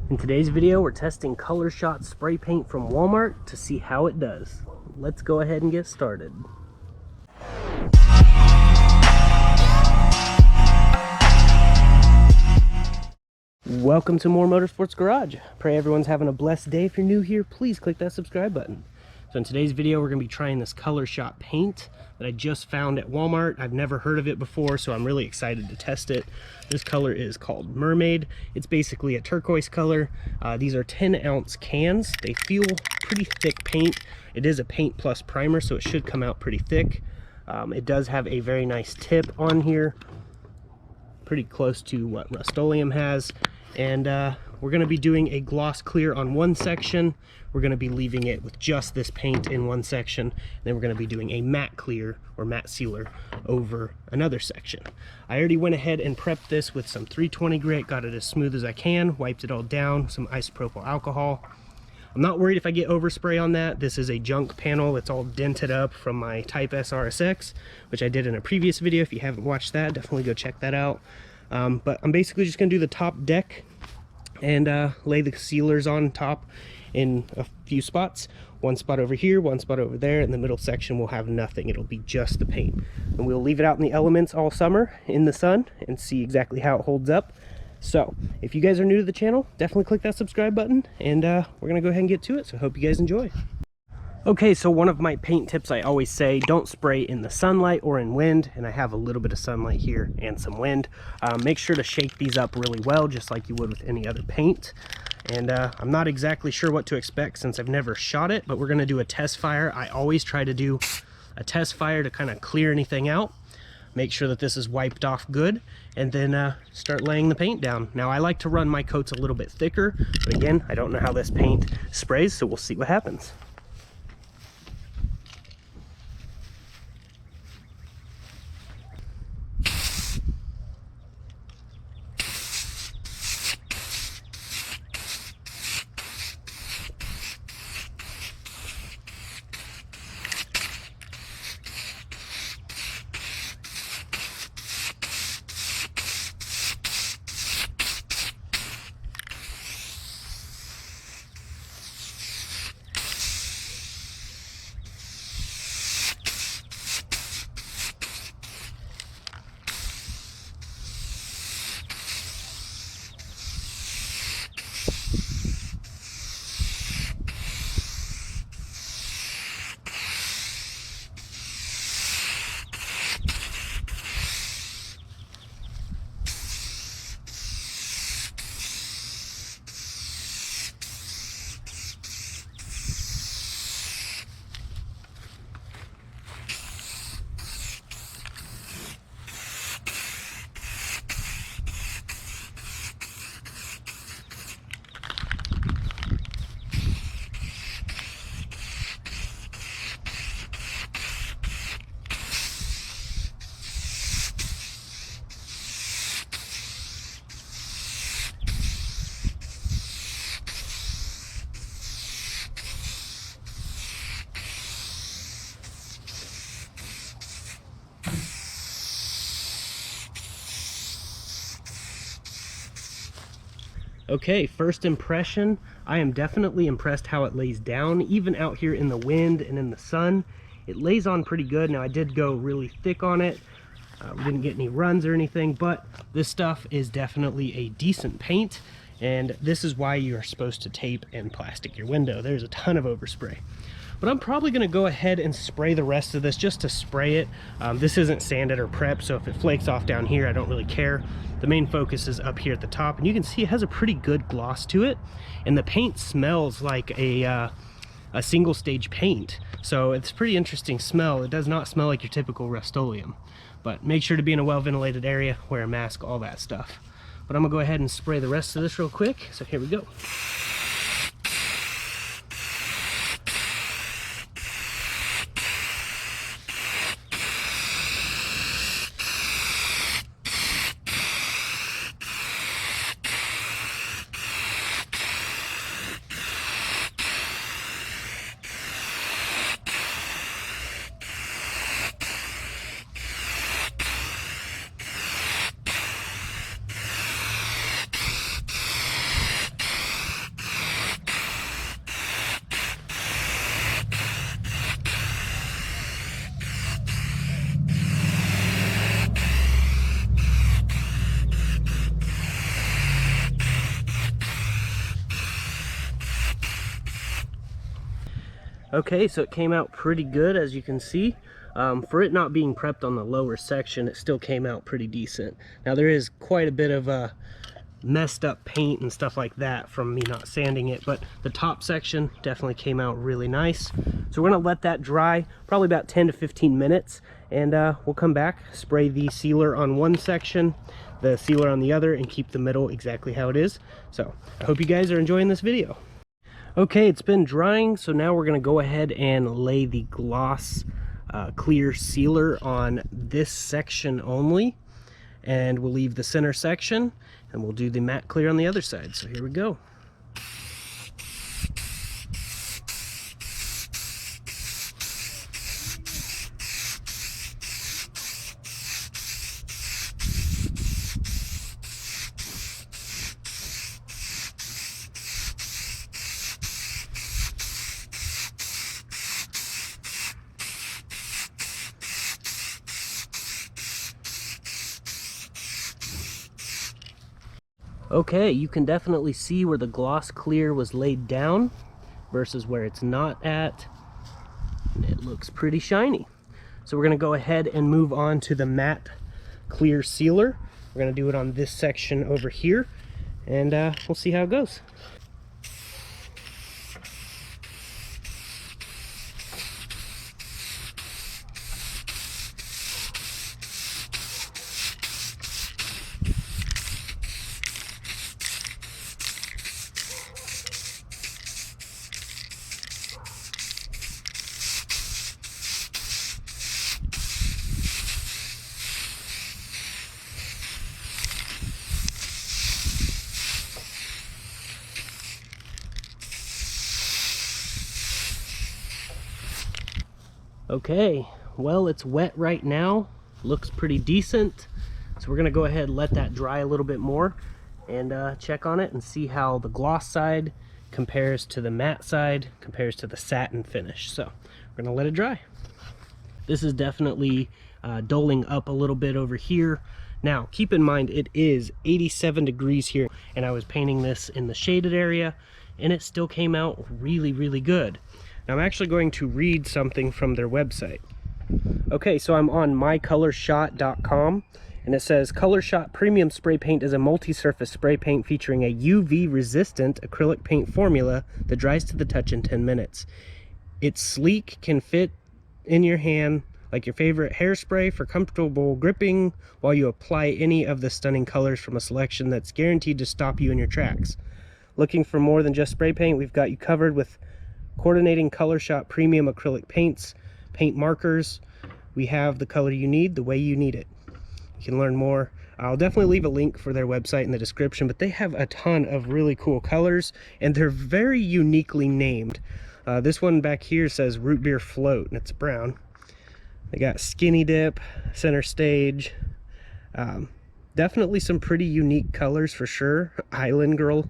In today's video, we're testing Colorshot spray paint from Walmart to see how it does. Let's go ahead and get started. Welcome to More Motorsports Garage. Pray everyone's having a blessed day. If you're new here, please click that subscribe button. So in today's video, we're going to be trying this Colorshot paint that I just found at Walmart. I've never heard of it before, so I'm really excited to test it. This color is called Mermaid. It's basically a turquoise color. These are 10-ounce cans. They feel pretty thick paint. It is a paint plus primer, so it should come out pretty thick. It does have a very nice tip on here, pretty close to what Rust-Oleum has. And we're going to be doing a gloss clear on one section. We're going to be leaving it with just this paint in one section. And then we're going to be doing a matte clear or matte sealer over another section. I already went ahead and prepped this with some 320 grit, got it as smooth as I can, wiped it all down, some isopropyl alcohol. I'm not worried if I get overspray on that. This is a junk panel. It's all dented up from my Type S RSX, which I did in a previous video. If you haven't watched that, definitely go check that out. But I'm basically just going to do the top deck and lay the sealers on top in a few spots. One spot over here, one spot over there, and the middle section will have nothing. It'll be just the paint. And we'll leave it out in the elements all summer in the sun and see exactly how it holds up. So if you guys are new to the channel, definitely click that subscribe button, and we're going to go ahead and get to it. So I hope you guys enjoy. Okay, so one of my paint tips I always say, don't spray in the sunlight or in wind, and I have a little bit of sunlight here and some wind. Make sure to shake these up really well, just like you would with any other paint. And I'm not exactly sure what to expect since I've never shot it, but we're going to do a test fire. I always try to do a test fire to kind of clear anything out, make sure that this is wiped off good, and then start laying the paint down. Now, I like to run my coats a little bit thicker, but again, I don't know how this paint sprays, so we'll see what happens. Okay, first impression, I am definitely impressed how it lays down. Even out here in the wind and in the sun, it lays on pretty good. Now, I did go really thick on it. We didn't get any runs or anything, but this stuff is definitely a decent paint, and this is why you are supposed to tape and plastic your window. There's a ton of overspray. But I'm probably going to go ahead and spray the rest of this just to spray it. This isn't sanded or prepped, so if it flakes off down here, I don't really care. The main focus is up here at the top, and you can see it has a pretty good gloss to it, and the paint smells like a single stage paint, so it's a pretty interesting smell. It does not smell like your typical Rust-Oleum, but make sure to be in a well ventilated area, wear a mask, all that stuff. But I'm gonna go ahead and spray the rest of this real quick, so here we go. Okay, so it came out pretty good, as you can see. For it not being prepped on the lower section, it still came out pretty decent. Now there is quite a bit of messed up paint and stuff like that from me not sanding it, but the top section definitely came out really nice. So we're gonna let that dry probably about 10 to 15 minutes, and we'll come back, spray the sealer on one section, the sealer on the other, and keep the middle exactly how it is. So I hope you guys are enjoying this video. Okay, it's been drying, so now we're gonna go ahead and lay the gloss clear sealer on this section only, and we'll leave the center section and we'll do the matte clear on the other side. So here we go. Okay, you can definitely see where the gloss clear was laid down versus where it's not at. And it looks pretty shiny. So we're gonna go ahead and move on to the matte clear sealer. We're gonna do it on this section over here, and we'll see how it goes. Okay, well, it's wet right now, looks pretty decent, so we're gonna go ahead and let that dry a little bit more and check on it and see how the gloss side compares to the matte side, compares to the satin finish. So we're gonna let it dry. This is definitely doling up a little bit over here. Now keep in mind it is 87 degrees here, and I was painting this in the shaded area and it still came out really good. Now I'm actually going to read something from their website. Okay, so I'm on mycolorshot.com, and it says Colorshot Premium Spray Paint is a multi-surface spray paint featuring a UV-resistant acrylic paint formula that dries to the touch in 10 minutes. It's sleek, can fit in your hand like your favorite hairspray for comfortable gripping while you apply any of the stunning colors from a selection that's guaranteed to stop you in your tracks. Looking for more than just spray paint? We've got you covered with coordinating Colorshot premium acrylic paints, paint markers. We have the color you need, the way you need it. You can learn more. I'll definitely leave a link for their website in the description, but they have a ton of really cool colors, and they're very uniquely named. This one back here says Root Beer Float, and it's brown. They got Skinny Dip, Center Stage. Definitely some pretty unique colors for sure. Island Girl.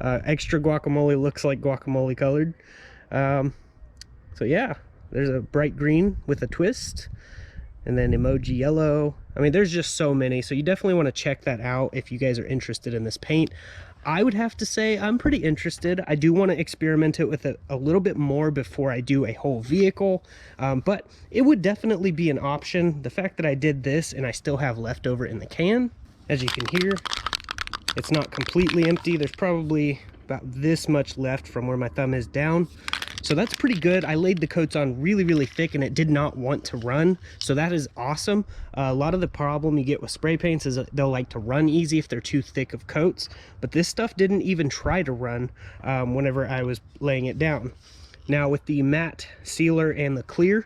Extra Guacamole looks like guacamole colored. So yeah, there's a bright green with a twist, and then emoji yellow. I mean, there's just so many, so you definitely want to check that out if you guys are interested in this paint. I would have to say I'm pretty interested. I do want to experiment it with it a little bit more before I do a whole vehicle, but it would definitely be an option. The fact that I did this and I still have leftover in the can, as you can hear, it's not completely empty. There's probably about this much left from where my thumb is down. So that's pretty good. I laid the coats on really thick and it did not want to run. So that is awesome. A lot of the problem you get with spray paints is they'll like to run easy if they're too thick of coats. But this stuff didn't even try to run whenever I was laying it down. Now with the matte sealer and the clear,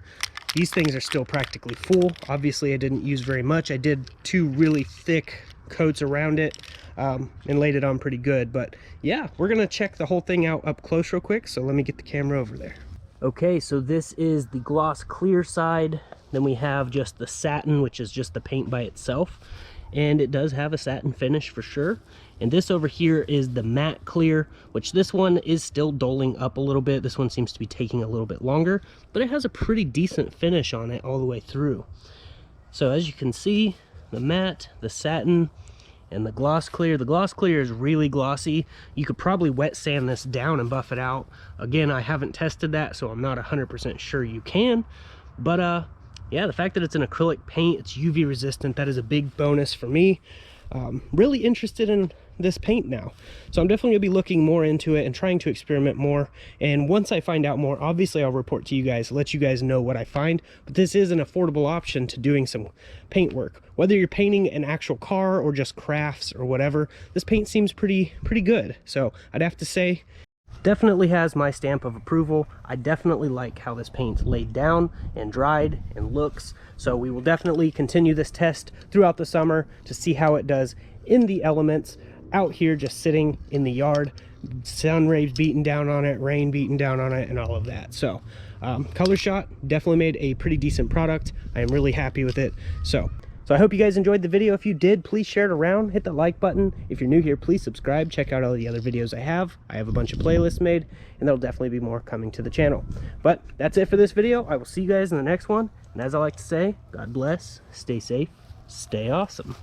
these things are still practically full. Obviously I didn't use very much. I did 2 really thick coats around it. And laid it on pretty good. But yeah, we're gonna check the whole thing out up close real quick, so let me get the camera over there. Okay, so this is the gloss clear side. Then we have just the satin, which is just the paint by itself, and it does have a satin finish for sure. And this over here is the matte clear, which this one is still doling up a little bit. This one seems to be taking a little bit longer, but it has a pretty decent finish on it all the way through. So as you can see, the matte, the satin, And the gloss clear is really glossy. You could probably wet sand this down and buff it out. Again, I haven't tested that, so I'm not 100% sure you can. But yeah, the fact that it's an acrylic paint, it's UV resistant, that is a big bonus for me. Really interested in this paint now, so I'm definitely gonna be looking more into it and trying to experiment more. And once I find out more, obviously I'll report to you guys, let you guys know what I find. But this is an affordable option to doing some paint work, whether you're painting an actual car or just crafts or whatever. This paint seems pretty good, so I'd have to say definitely has my stamp of approval. I definitely like how this paint laid down and dried and looks. So we will definitely continue this test throughout the summer to see how it does in the elements out here, just sitting in the yard, sun rays beating down on it, rain beating down on it, and all of that. So Colorshot definitely made a pretty decent product. I am really happy with it. So I hope you guys enjoyed the video. If you did, please share it around, hit the like button. If you're new here, please subscribe, check out all the other videos I have. I have a bunch of playlists made, and there'll definitely be more coming to the channel. But that's it for this video. I will see you guys in the next one. And as I like to say, God bless, stay safe, stay awesome.